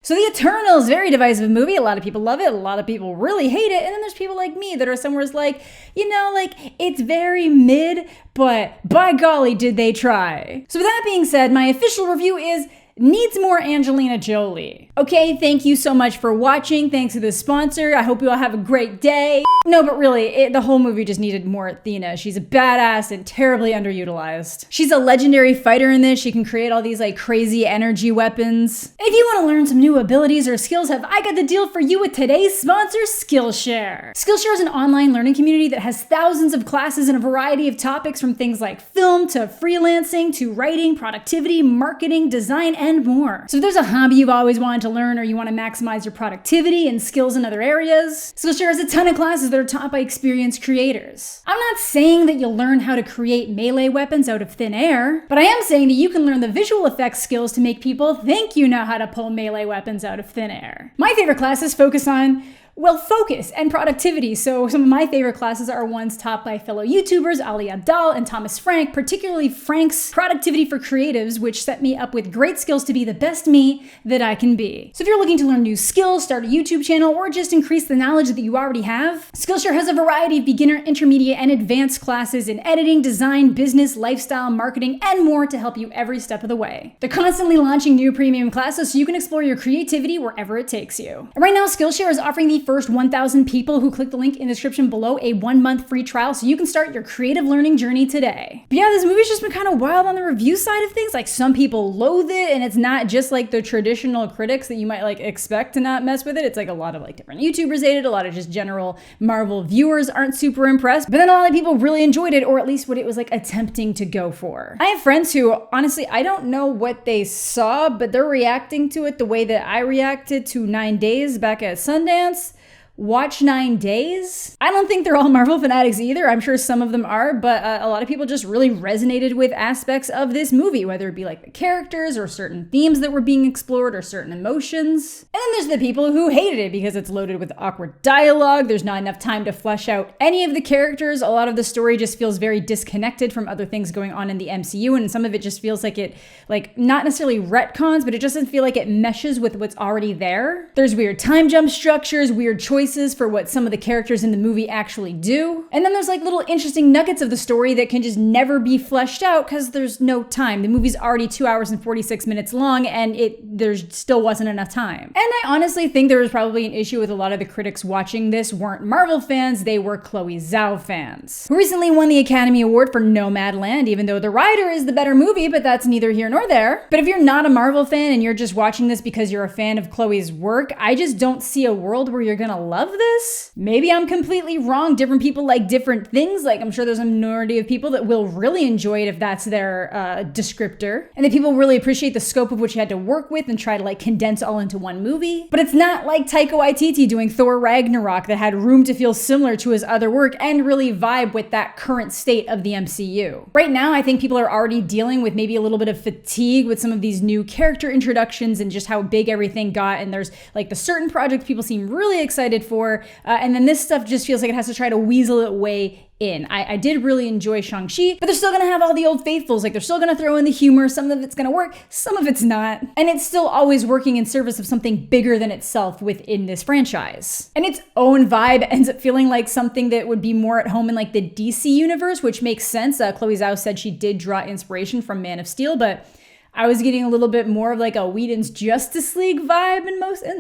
So The Eternals, very divisive movie. A lot of people love it. A lot of people really hate it. And then there's people like me that are somewhere like, it's very mid, but by golly, did they try. So with that being said, my official review is needs more Angelina Jolie. Okay, thank you so much for watching. Thanks to the sponsor. I hope you all have a great day. No, but really, the whole movie just needed more Athena. She's a badass and terribly underutilized. She's a legendary fighter in this. She can create all these crazy energy weapons. And if you want to learn some new abilities or skills, I got the deal for you with today's sponsor, Skillshare. Skillshare is an online learning community that has thousands of classes in a variety of topics from things like film to freelancing to writing, productivity, marketing, design, and more. So if there's a hobby you've always wanted to learn or you want to maximize your productivity and skills in other areas, Skillshare has a ton of classes that are taught by experienced creators. I'm not saying that you'll learn how to create melee weapons out of thin air, but I am saying that you can learn the visual effects skills to make people think you know how to pull melee weapons out of thin air. My favorite classes focus on focus and productivity. So some of my favorite classes are ones taught by fellow YouTubers Ali Abdaal and Thomas Frank, particularly Frank's Productivity for Creatives, which set me up with great skills to be the best me that I can be. So if you're looking to learn new skills, start a YouTube channel, or just increase the knowledge that you already have, Skillshare has a variety of beginner, intermediate, and advanced classes in editing, design, business, lifestyle, marketing, and more to help you every step of the way. They're constantly launching new premium classes so you can explore your creativity wherever it takes you. And right now, Skillshare is offering the first 1,000 people who click the link in the description below a 1-month free trial so you can start your creative learning journey today. But yeah, this movie's just been kind of wild on the review side of things. Some people loathe it, and it's not just the traditional critics that you might expect to not mess with it. It's a lot of different YouTubers hate it, a lot of just general Marvel viewers aren't super impressed, but then a lot of people really enjoyed it, or at least what it was attempting to go for. I have friends who, honestly, I don't know what they saw, but they're reacting to it the way that I reacted to 9 Days back at Sundance. Watch 9 Days. I don't think they're all Marvel fanatics either. I'm sure some of them are, but a lot of people just really resonated with aspects of this movie, whether it be the characters or certain themes that were being explored or certain emotions. And then there's the people who hated it because it's loaded with awkward dialogue. There's not enough time to flesh out any of the characters. A lot of the story just feels very disconnected from other things going on in the MCU, and some of it just feels it not necessarily retcons, but it just doesn't feel like it meshes with what's already there. There's weird time jump structures, weird choices for what some of the characters in the movie actually do. And then there's little interesting nuggets of the story that can just never be fleshed out because there's no time. The movie's already 2 hours and 46 minutes long, and there still wasn't enough time. And I honestly think there was probably an issue with a lot of the critics watching this weren't Marvel fans, they were Chloe Zhao fans, who recently won the Academy Award for Nomadland, even though The Rider is the better movie, but that's neither here nor there. But if you're not a Marvel fan and you're just watching this because you're a fan of Chloe's work, I just don't see a world where you're gonna love this. Maybe I'm completely wrong. Different people like different things. I'm sure there's a minority of people that will really enjoy it if that's their descriptor. And that people really appreciate the scope of what you had to work with and try to condense all into one movie. But it's not like Taika Waititi doing Thor Ragnarok that had room to feel similar to his other work and really vibe with that current state of the MCU. Right now, I think people are already dealing with maybe a little bit of fatigue with some of these new character introductions and just how big everything got. And there's the certain projects people seem really excited for. And then this stuff just feels like it has to try to weasel its way in. I did really enjoy Shang-Chi, but they're still gonna have all the old faithfuls. They're still gonna throw in the humor. Some of it's gonna work, some of it's not. And it's still always working in service of something bigger than itself within this franchise. And its own vibe ends up feeling like something that would be more at home in the DC universe, which makes sense. Chloe Zhao said she did draw inspiration from Man of Steel, but I was getting a little bit more of a Whedon's Justice League vibe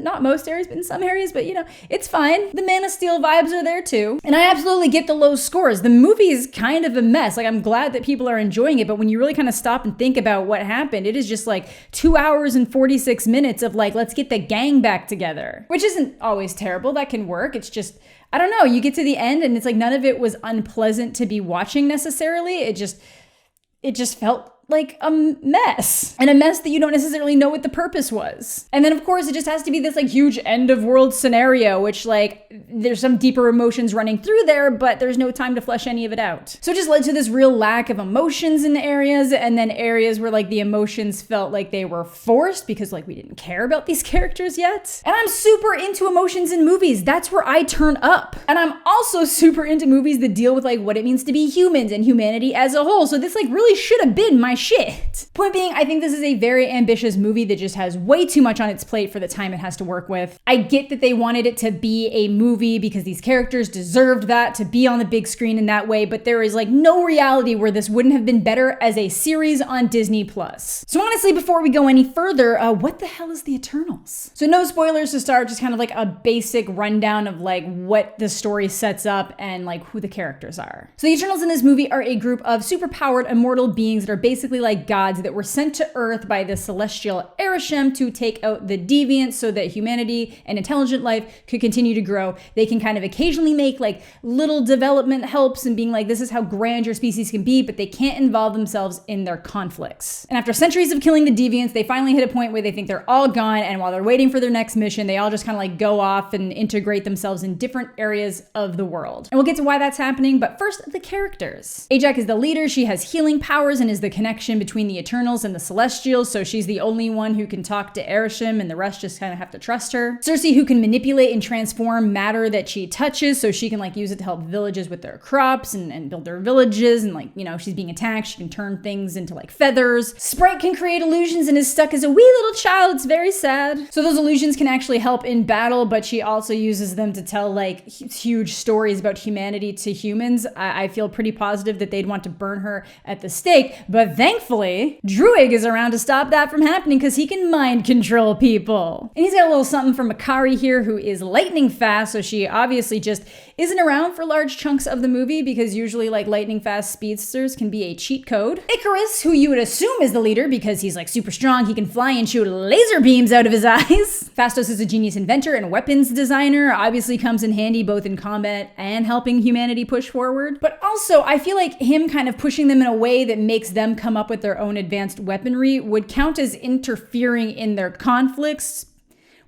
not most areas, but in some areas, but it's fine. The Man of Steel vibes are there too. And I absolutely get the low scores. The movie is kind of a mess. I'm glad that people are enjoying it, but when you really kind of stop and think about what happened, it is just 2 hours and 46 minutes of let's get the gang back together, which isn't always terrible. That can work. It's just, I don't know, you get to the end and it's none of it was unpleasant to be watching necessarily. It just felt like a mess, and a mess that you don't necessarily know what the purpose was. And then of course it just has to be this huge end of world scenario, which there's some deeper emotions running through there, but there's no time to flesh any of it out. So it just led to this real lack of emotions in areas, and then areas where the emotions felt like they were forced because we didn't care about these characters yet. And I'm super into emotions in movies. That's where I turn up. And I'm also super into movies that deal with what it means to be humans and humanity as a whole. So this really should have been my shit. Point being, I think this is a very ambitious movie that just has way too much on its plate for the time it has to work with. I get that they wanted it to be a movie because these characters deserved that, to be on the big screen in that way, but there is like no reality where this wouldn't have been better as a series on Disney+. So honestly, before we go any further, what the hell is the Eternals? So no spoilers to start, just kind of like a basic rundown of like what the story sets up and like who the characters are. So the Eternals in this movie are a group of superpowered immortal beings that are basically like gods that were sent to Earth by the celestial Ereshkigal to take out the deviants so that humanity and intelligent life could continue to grow. They can kind of occasionally make like little development helps and being like, this is how grand your species can be, but they can't involve themselves in their conflicts. And after centuries of killing the deviants, they finally hit a point where they think they're all gone, and while they're waiting for their next mission, they all just kind of like go off and integrate themselves in different areas of the world. And we'll get to why that's happening, but first, the characters. Ajak is the leader. She has healing powers and is the connection between the Eternals and the Celestials, so she's the only one who can talk to Ereshkigal, and the rest just kind of have to trust her. Cersei, who can manipulate and transform matter that she touches, so she can like use it to help villages with their crops and build their villages, and like, you know, she's being attacked, she can turn things into like feathers. Sprite can create illusions and is stuck as a wee little child. It's very sad. So those illusions can actually help in battle, but she also uses them to tell like huge stories about humanity to humans. I feel pretty positive that they'd want to burn her at the stake, but thankfully, Druig is around to stop that from happening because he can mind control people. And he's got a little something from Makari here, who is lightning fast, so she obviously just isn't around for large chunks of the movie because usually like lightning fast speedsters can be a cheat code. Icarus, who you would assume is the leader because he's like super strong, he can fly and shoot laser beams out of his eyes. Phastos is a genius inventor and weapons designer, obviously comes in handy both in combat and helping humanity push forward. But also, I feel like him kind of pushing them in a way that makes them come up with their own advanced weaponry would count as interfering in their conflicts,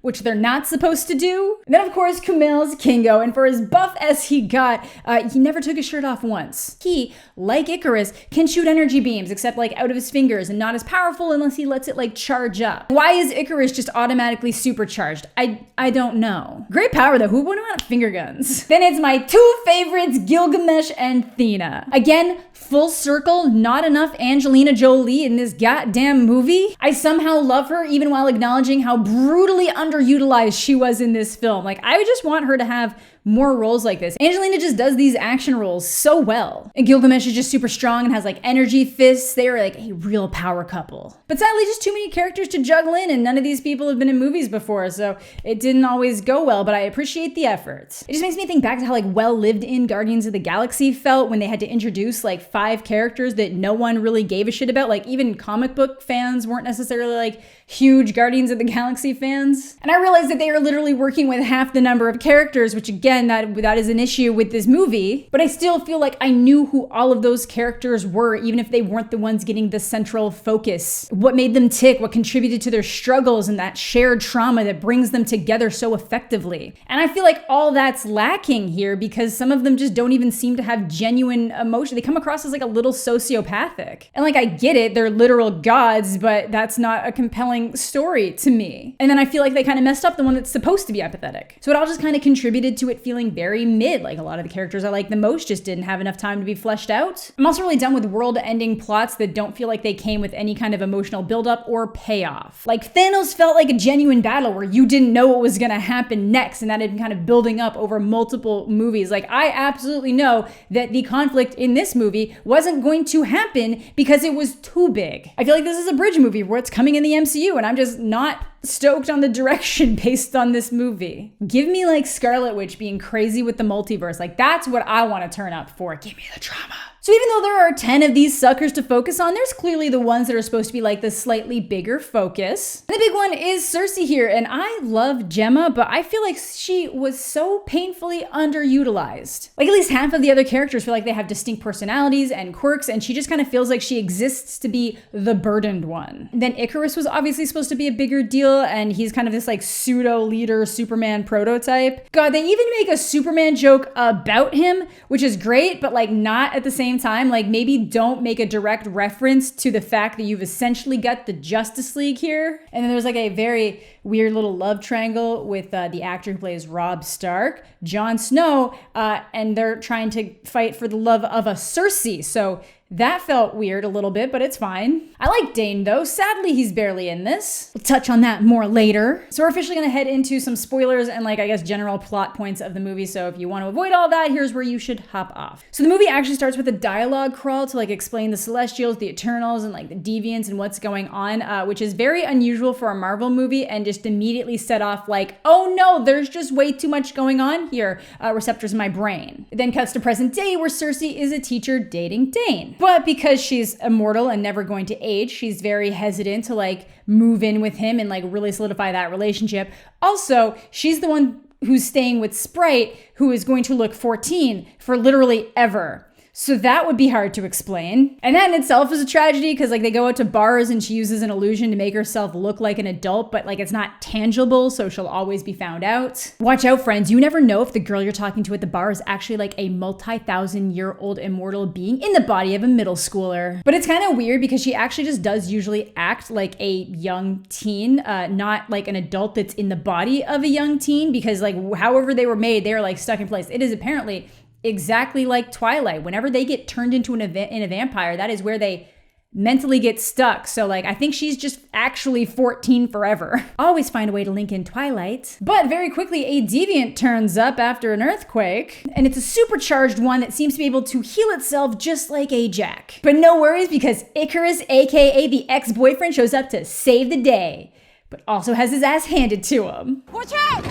which they're not supposed to do. And then of course, Kumail's Kingo, and for as buff as he got, he never took his shirt off once. He, like Icarus, can shoot energy beams, except like out of his fingers, and not as powerful unless he lets it like charge up. Why is Icarus just automatically supercharged? I don't know. Great power though, who wouldn't want finger guns? Then it's my two favorites, Gilgamesh and Thena. Again, full circle, not enough Angelina Jolie in this goddamn movie. I somehow love her even while acknowledging how brutally underutilized she was in this film. Like, I would just want her to have more roles like this. Angelina just does these action roles so well. And Gilgamesh is just super strong and has like energy fists. They are like a real power couple. But sadly, just too many characters to juggle in, and none of these people have been in movies before, so it didn't always go well, but I appreciate the efforts. It just makes me think back to how like well lived in Guardians of the Galaxy felt when they had to introduce like 5 characters that no one really gave a shit about. Like even comic book fans weren't necessarily like huge Guardians of the Galaxy fans. And I realized that they are literally working with half the number of characters, which again, that is an issue with this movie, but I still feel like I knew who all of those characters were, even if they weren't the ones getting the central focus. What made them tick, what contributed to their struggles and that shared trauma that brings them together so effectively. And I feel like all that's lacking here because some of them just don't even seem to have genuine emotion. They come across as like a little sociopathic. And like, I get it, they're literal gods, but that's not a compelling story to me. And then I feel like they kind of messed up the one that's supposed to be empathetic. So it all just kind of contributed to it feeling very mid. Like a lot of the characters I like the most just didn't have enough time to be fleshed out. I'm also really done with world-ending plots that don't feel like they came with any kind of emotional buildup or payoff. Like Thanos felt like a genuine battle where you didn't know what was gonna happen next, and that had been kind of building up over multiple movies. Like I absolutely know that the conflict in this movie wasn't going to happen because it was too big. I feel like this is a bridge movie where it's coming in the MCU, and I'm just not stoked on the direction based on this movie. Give me like Scarlet Witch being crazy with the multiverse. Like that's what I want to turn up for. Give me the drama. So even though there are 10 of these suckers to focus on, there's clearly the ones that are supposed to be like the slightly bigger focus. And the big one is Cersei here, and I love Gemma, but I feel like she was so painfully underutilized. Like at least half of the other characters feel like they have distinct personalities and quirks, and she just kind of feels like she exists to be the burdened one. And then Icarus was obviously supposed to be a bigger deal, and he's kind of this like pseudo leader Superman prototype. God, they even make a Superman joke about him, which is great, but like not at the same time. Like maybe don't make a direct reference to the fact that you've essentially got the Justice League here. And then there's like a very weird little love triangle with the actor who plays Robb Stark, Jon Snow, and they're trying to fight for the love of a Cersei. So That felt weird a little bit, but it's fine. I like Dane though. Sadly, he's barely in this. We'll touch on that more later. So we're officially gonna head into some spoilers and I guess general plot points of the movie. So if you want to avoid all that, here's where you should hop off. So the movie actually starts with a dialogue crawl to explain the Celestials, the Eternals, and the Deviants and what's going on, which is very unusual for a Marvel movie, and just immediately set off oh no, there's just way too much going on here. Receptors in my brain. It then cuts to present day where Cersei is a teacher dating Dane. But because she's immortal and never going to age, she's very hesitant to move in with him and really solidify that relationship. Also, she's the one who's staying with Sprite, who is going to look 14 for literally ever. So that would be hard to explain. And that in itself is a tragedy because they go out to bars and she uses an illusion to make herself look like an adult, but it's not tangible, so she'll always be found out. Watch out, friends. You never know if the girl you're talking to at the bar is actually a multi-thousand-year-old immortal being in the body of a middle schooler. But it's kind of weird because she actually just does usually act like a young teen, not like an adult that's in the body of a young teen, because however they were made, they're stuck in place. It is apparently exactly like Twilight. Whenever they get turned into in a vampire, that is where they mentally get stuck. So I think she's just actually 14 forever. Always find a way to link in Twilight. But very quickly, a deviant turns up after an earthquake, and it's a supercharged one that seems to be able to heal itself just like Ajax. But no worries, because Icarus, aka the ex-boyfriend, shows up to save the day, but also has his ass handed to him. Watch out!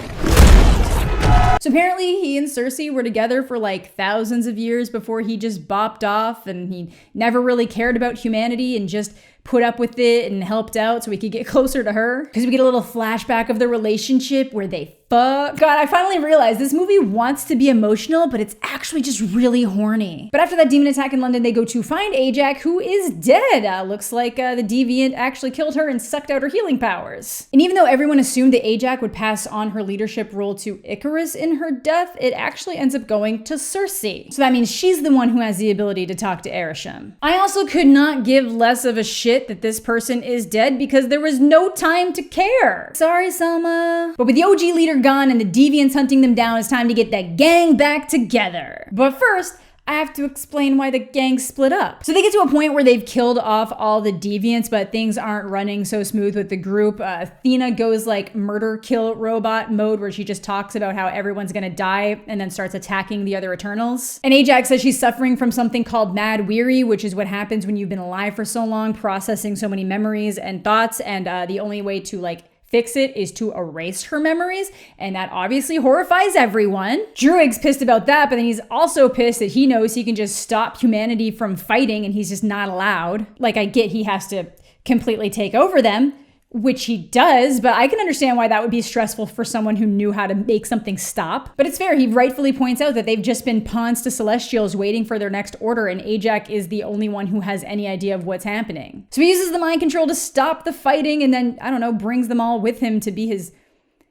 So apparently he and Cersei were together for thousands of years before he just bopped off, and he never really cared about humanity and just put up with it and helped out so we could get closer to her. Because we get a little flashback of the relationship where they fuck. God, I finally realized this movie wants to be emotional, but it's actually just really horny. But after that demon attack in London, they go to find Ajax, who is dead. Looks like the deviant actually killed her and sucked out her healing powers. And even though everyone assumed that Ajax would pass on her leadership role to Icarus in her death, it actually ends up going to Cersei. So that means she's the one who has the ability to talk to Arishem. I also could not give less of a shit that this person is dead because there was no time to care. Sorry, Selma. But with the OG leader gone and the deviants hunting them down, it's time to get that gang back together. But first, I have to explain why the gang split up. So they get to a point where they've killed off all the deviants, but things aren't running so smooth with the group. Athena goes murder kill robot mode, where she just talks about how everyone's gonna die and then starts attacking the other Eternals. And Ajax says she's suffering from something called mad weary, which is what happens when you've been alive for so long, processing so many memories and thoughts, and the only way to fix it is to erase her memories, and that obviously horrifies everyone. Druig's pissed about that, but then he's also pissed that he knows he can just stop humanity from fighting and he's just not allowed. I get he has to completely take over them, which he does, but I can understand why that would be stressful for someone who knew how to make something stop. But it's fair, he rightfully points out that they've just been pawns to Celestials waiting for their next order, and Ajax is the only one who has any idea of what's happening. So he uses the mind control to stop the fighting, and then, I don't know, brings them all with him to be his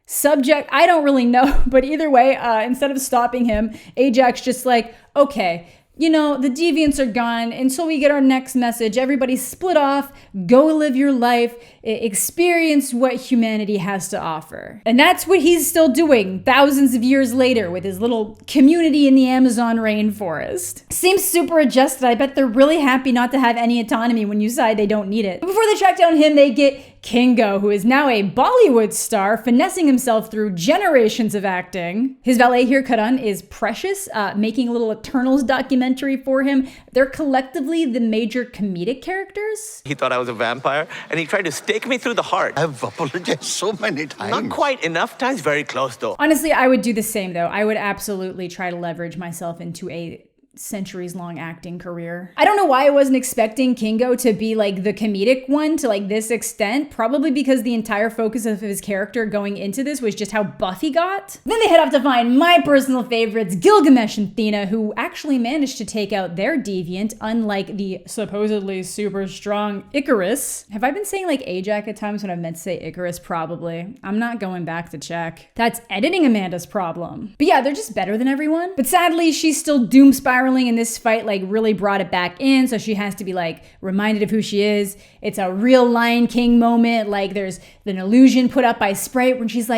subject. I don't really know, but either way, instead of stopping him, Ajax just okay, the deviants are gone until we get our next message. Everybody split off, go live your life, experience what humanity has to offer. And that's what he's still doing thousands of years later with his little community in the Amazon rainforest. Seems super adjusted. I bet they're really happy not to have any autonomy when you decide they don't need it. But before they track down him, they get Kingo, who is now a Bollywood star, finessing himself through generations of acting. His valet here, Karan, is Precious, making a little Eternals documentary for him. They're collectively the major comedic characters. He thought I was a vampire, and he tried to stake me through the heart. I've apologized so many times. Not quite enough times, very close though. Honestly, I would do the same though. I would absolutely try to leverage myself into a centuries-long acting career. I don't know why I wasn't expecting Kingo to be the comedic one to this extent, probably because the entire focus of his character going into this was just how buff he got. Then they head off to find my personal favorites, Gilgamesh and Athena, who actually managed to take out their deviant, unlike the supposedly super strong Icarus. Have I been saying Ajax at times when I meant to say Icarus? Probably. I'm not going back to check. That's editing Amanda's problem. But yeah, they're just better than everyone. But sadly, she's still doom spiraling, and this fight really brought it back in, so she has to be reminded of who she is. It's a real Lion King moment. There's an illusion put up by Sprite when she's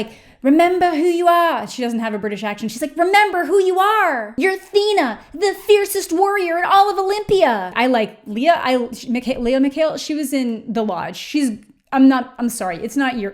remember who you are. She doesn't have a British accent. She's like, remember who you are. You're Athena, the fiercest warrior in all of Olympia. I like Leah. Leah McHale. She was in The Lodge. I'm sorry. It's not you.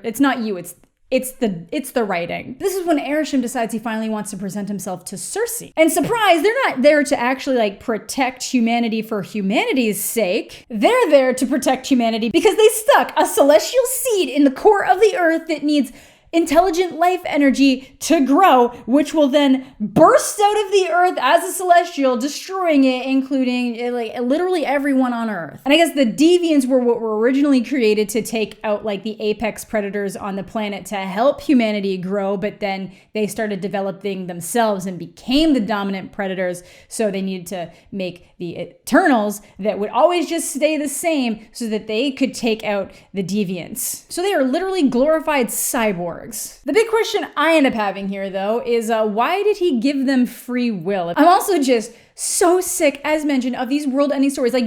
It's the writing. This is when Arishem decides he finally wants to present himself to Cersei. And surprise, they're not there to actually like protect humanity for humanity's sake. They're there to protect humanity because they stuck a celestial seed in the core of the earth that needs intelligent life energy to grow, which will then burst out of the earth as a celestial, destroying it, including like literally everyone on earth. And I guess the deviants were what were originally created to take out like the apex predators on the planet to help humanity grow, but then they started developing themselves and became the dominant predators, so they needed to make the Eternals that would always just stay the same so that they could take out the deviants. So they are literally glorified cyborgs. The big question I end up having here, though, is why did he give them free will? I'm also just so sick, as mentioned, of these world-ending stories. Like,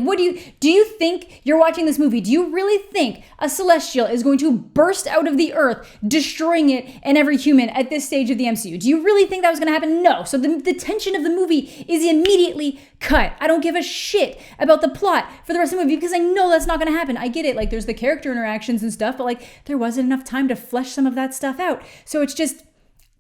do you think you're watching this movie? Do you really think a celestial is going to burst out of the earth, destroying it and every human at this stage of the MCU? Do you really think that was going to happen? No. So the tension of the movie is immediately cut. I don't give a shit about the plot for the rest of the movie because I know that's not going to happen. I get it. Like, there's the character interactions and stuff, but like, there wasn't enough time to flesh some of that stuff out. So it's just,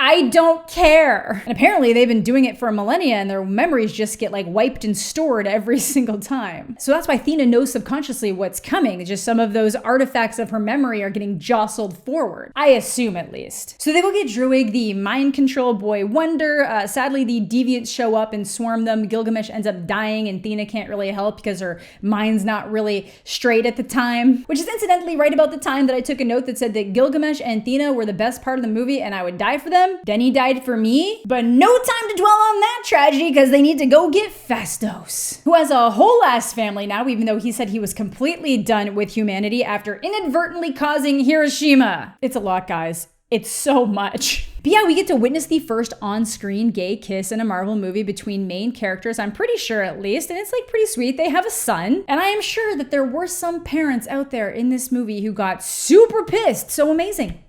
I don't care. And apparently they've been doing it for a millennia and their memories just get like wiped and stored every single time. So that's why Athena knows subconsciously what's coming. It's just some of those artifacts of her memory are getting jostled forward. I assume, at least. So they will get Druig, the mind control boy wonder. Sadly, the deviants show up and swarm them. Gilgamesh ends up dying and Athena can't really help because her mind's not really straight at the time. Which is incidentally right about the time that I took a note that said that Gilgamesh and Athena were the best part of the movie and I would die for them. Denny died for me, but no time to dwell on that tragedy because they need to go get Phastos, who has a whole ass family now, even though he said he was completely done with humanity after inadvertently causing Hiroshima. It's a lot, guys. It's so much. But yeah, we get to witness the first on-screen gay kiss in a Marvel movie between main characters, I'm pretty sure at least, and it's like pretty sweet. They have a son, and I am sure that there were some parents out there in this movie who got super pissed. So amazing.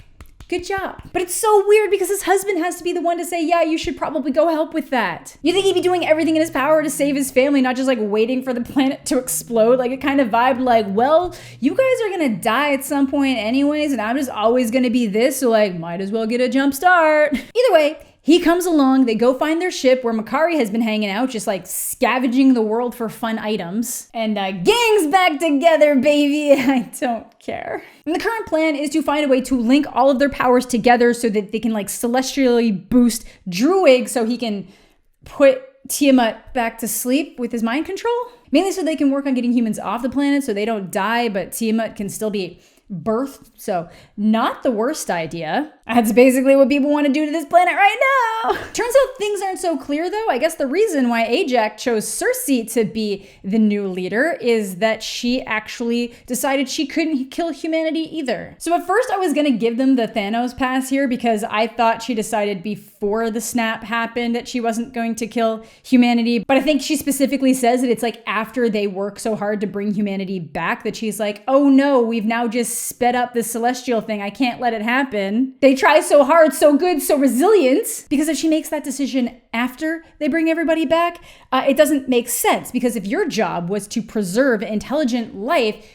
Good job. But it's so weird because his husband has to be the one to say, yeah, you should probably go help with that. You think he'd be doing everything in his power to save his family, not just like waiting for the planet to explode? Like it kind of vibed like, well, you guys are gonna die at some point anyways, and I'm just always gonna be this, so like, might as well get a jump start. Either way, he comes along, they go find their ship where Makari has been hanging out, just like scavenging the world for fun items. And gang's back together, baby. I don't care. And the current plan is to find a way to link all of their powers together so that they can like celestially boost Druig so he can put Tiamat back to sleep with his mind control. Mainly so they can work on getting humans off the planet so they don't die, but Tiamat can still be birthed. So not the worst idea. That's basically what people want to do to this planet right now. Turns out things aren't so clear though. I guess the reason why Ajax chose Cersei to be the new leader is that she actually decided she couldn't kill humanity either. So at first I was going to give them the Thanos pass here because I thought she decided before the snap happened that she wasn't going to kill humanity. But I think she specifically says that it's like after they work so hard to bring humanity back that she's like, oh no, we've now just sped up the celestial thing. I can't let it happen. They try so hard, so good, so resilient. Because if she makes that decision after they bring everybody back, it doesn't make sense. Because if your job was to preserve intelligent life,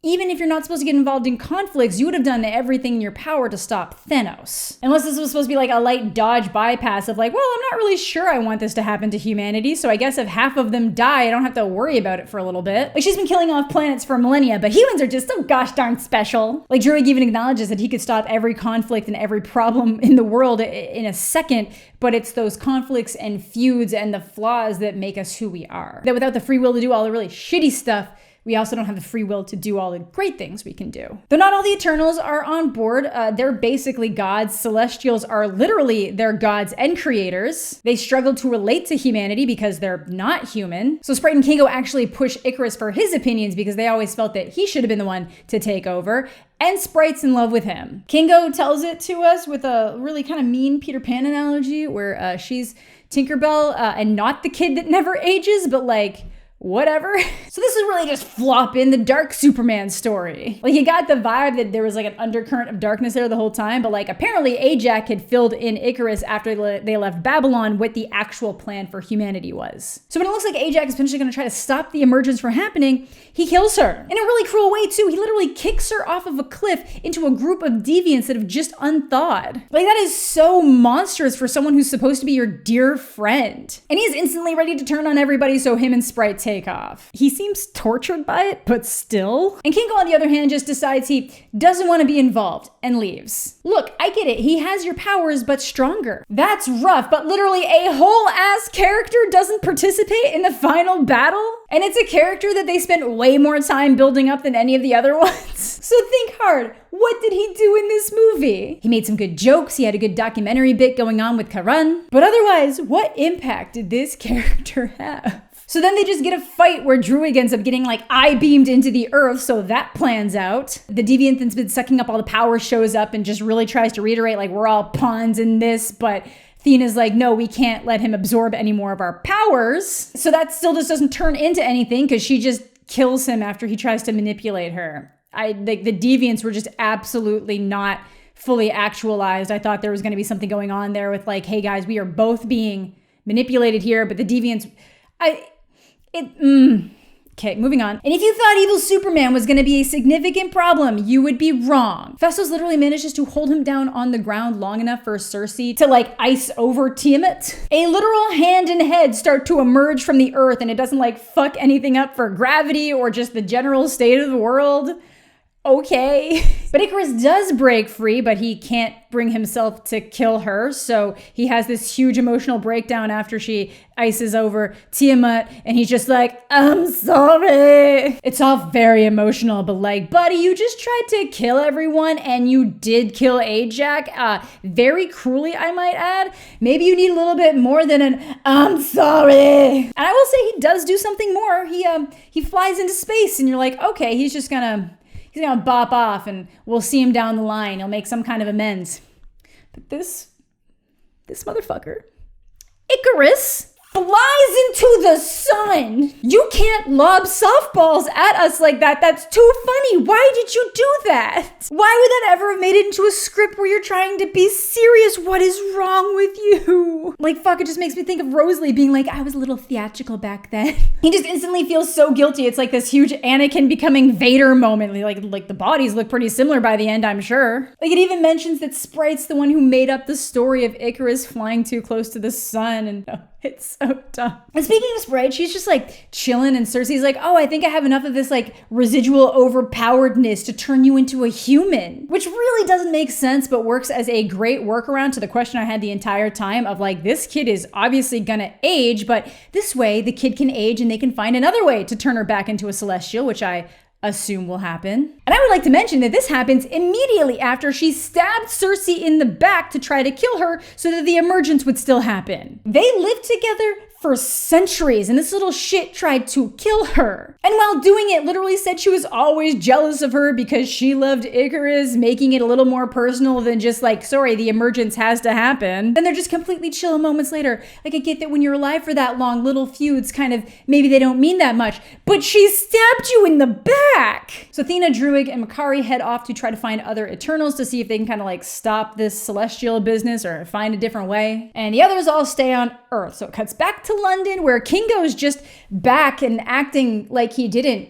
even if you're not supposed to get involved in conflicts, you would have done everything in your power to stop Thanos. Unless this was supposed to be like a light dodge bypass of like, well, I'm not really sure I want this to happen to humanity, so I guess if half of them die, I don't have to worry about it for a little bit. Like, she's been killing off planets for millennia, but humans are just so gosh darn special. Like, Druig even acknowledges that he could stop every conflict and every problem in the world in a second, but it's those conflicts and feuds and the flaws that make us who we are. That without the free will to do all the really shitty stuff, we also don't have the free will to do all the great things we can do. Though not all the Eternals are on board, they're basically gods. Celestials are literally their gods and creators. They struggle to relate to humanity because they're not human. So Sprite and Kingo actually push Icarus for his opinions because they always felt that he should have been the one to take over. And Sprite's in love with him. Kingo tells it to us with a really kind of mean Peter Pan analogy where she's Tinkerbell and not the kid that never ages, but like whatever. So this is really just flopping the dark Superman story. Like, you got the vibe that there was like an undercurrent of darkness there the whole time, but like apparently Ajax had filled in Icarus after they left Babylon what the actual plan for humanity was. So when it looks like Ajax is potentially going to try to stop the emergence from happening, he kills her. In a really cruel way too. He literally kicks her off of a cliff into a group of deviants that have just unthawed. Like, that is so monstrous for someone who's supposed to be your dear friend. And he's instantly ready to turn on everybody, so him and Sprite take off. He seems tortured by it, but still. And Kingo, on the other hand, just decides he doesn't want to be involved and leaves. Look, I get it. He has your powers, but stronger. That's rough, but literally a whole ass character doesn't participate in the final battle? And it's a character that they spent way more time building up than any of the other ones. So think hard. What did he do in this movie? He made some good jokes. He had a good documentary bit going on with Karan. But otherwise, what impact did this character have? So then they just get a fight where Druig ends up getting like eye-beamed into the earth, so that plans out. The deviant that's been sucking up all the power shows up and just really tries to reiterate like we're all pawns in this, but Thena's like, no, we can't let him absorb any more of our powers. So that still just doesn't turn into anything because she just kills him after he tries to manipulate her. The deviants were just absolutely not fully actualized. I thought there was going to be something going on there with like, hey guys, we are both being manipulated here, but the deviants, Okay, moving on. And if you thought evil Superman was going to be a significant problem, you would be wrong. Festos literally manages to hold him down on the ground long enough for Cersei to like ice over Tiamat. A literal hand and head start to emerge from the earth, and it doesn't like fuck anything up for gravity or just the general state of the world. Okay. But Icarus does break free, but he can't bring himself to kill her. So he has this huge emotional breakdown after she ices over Tiamat, and he's just like, I'm sorry. It's all very emotional, but like, buddy, you just tried to kill everyone and you did kill Ajax. Very cruelly, I might add. Maybe you need a little bit more than an I'm sorry. And I will say he does do something more. He flies into space and you're like, okay, he's gonna bop off and we'll see him down the line. He'll make some kind of amends. But this motherfucker, Icarus, flies into the sun. You can't lob softballs at us like that. That's too funny. Why did you do that? Why would that ever have made it into a script where you're trying to be serious? What is wrong with you? Like, fuck, it just makes me think of Rosalie being like, I was a little theatrical back then. He just instantly feels so guilty. It's like this huge Anakin becoming Vader moment. Like the bodies look pretty similar by the end, I'm sure. Like, it even mentions that Sprite's the one who made up the story of Icarus flying too close to the sun, and it's so dumb. And speaking of Sprite, she's just like chilling, and Cersei's like, oh, I think I have enough of this like residual overpoweredness to turn you into a human, which really doesn't make sense, but works as a great workaround to the question I had the entire time of like, this kid is obviously gonna age, but this way the kid can age and they can find another way to turn her back into a celestial, which I assume will happen. And I would like to mention that this happens immediately after she stabbed Cersei in the back to try to kill her so that the emergence would still happen. They lived together for centuries, and this little shit tried to kill her. And while doing it, literally said she was always jealous of her because she loved Icarus, making it a little more personal than just like, sorry, the emergence has to happen. Then they're just completely chill moments later. Like, I get that when you're alive for that long, little feuds kind of, maybe they don't mean that much, but she stabbed you in the back. So Athena, Druig, and Makari head off to try to find other Eternals to see if they can kind of like stop this celestial business or find a different way. And the others all stay on Earth. So it cuts back to London, where Kingo's just back and acting like he didn't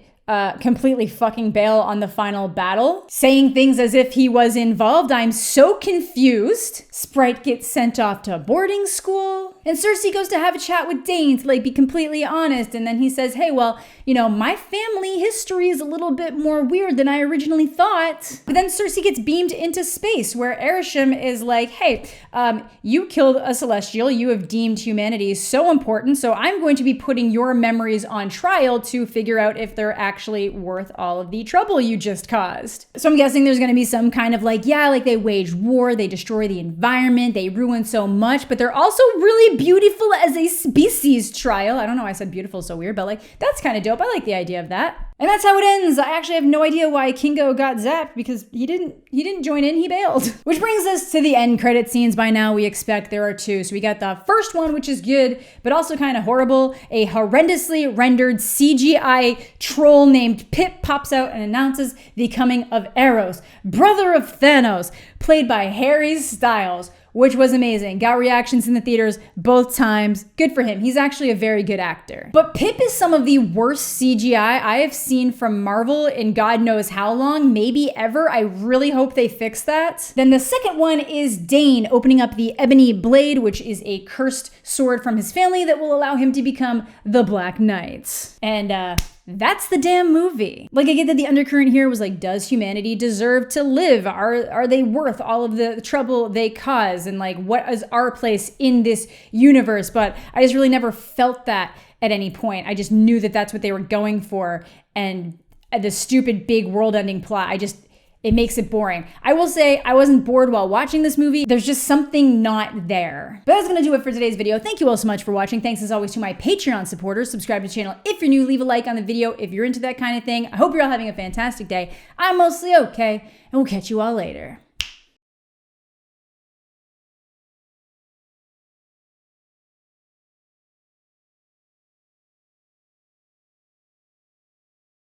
completely fucking bail on the final battle, saying things as if he was involved. I'm so confused. Sprite gets sent off to boarding school, and Cersei goes to have a chat with Dane to like be completely honest, and then he says, hey, well, you know, my family history is a little bit more weird than I originally thought. But then Cersei gets beamed into space, where Arishem is like, hey, you killed a celestial. You have deemed humanity so important, so I'm going to be putting your memories on trial to figure out if they're actually worth all of the trouble you just caused. So I'm guessing there's going to be some kind of like, yeah, like they waged war, they destroy the environment, they ruin so much, but they're also really be beautiful as a species trial. I don't know why I said beautiful so weird, but like, that's kind of dope. I like the idea of that. And that's how it ends. I actually have no idea why Kingo got zapped because he didn't join in, he bailed. Which brings us to the end credit scenes. By now we expect there are two. So we got the first one, which is good, but also kind of horrible. A horrendously rendered CGI troll named Pip pops out and announces the coming of Eros, brother of Thanos, played by Harry Styles, which was amazing. Got reactions in the theaters both times. Good for him. He's actually a very good actor. But Pip is some of the worst CGI I have seen from Marvel in God knows how long, maybe ever. I really hope they fix that. Then the second one is Dane opening up the Ebony Blade, which is a cursed sword from his family that will allow him to become the Black Knight. And that's the damn movie. Like, I get that the undercurrent here was like, does humanity deserve to live? Are they worth all of the trouble they cause? And like, what is our place in this universe? But I just really never felt that at any point. I just knew that that's what they were going for. And the stupid big world-ending plot, it makes it boring. I will say I wasn't bored while watching this movie. There's just something not there. But that's gonna do it for today's video. Thank you all so much for watching. Thanks as always to my Patreon supporters. Subscribe to the channel if you're new. Leave a like on the video if you're into that kind of thing. I hope you're all having a fantastic day. I'm mostly okay, and we'll catch you all later.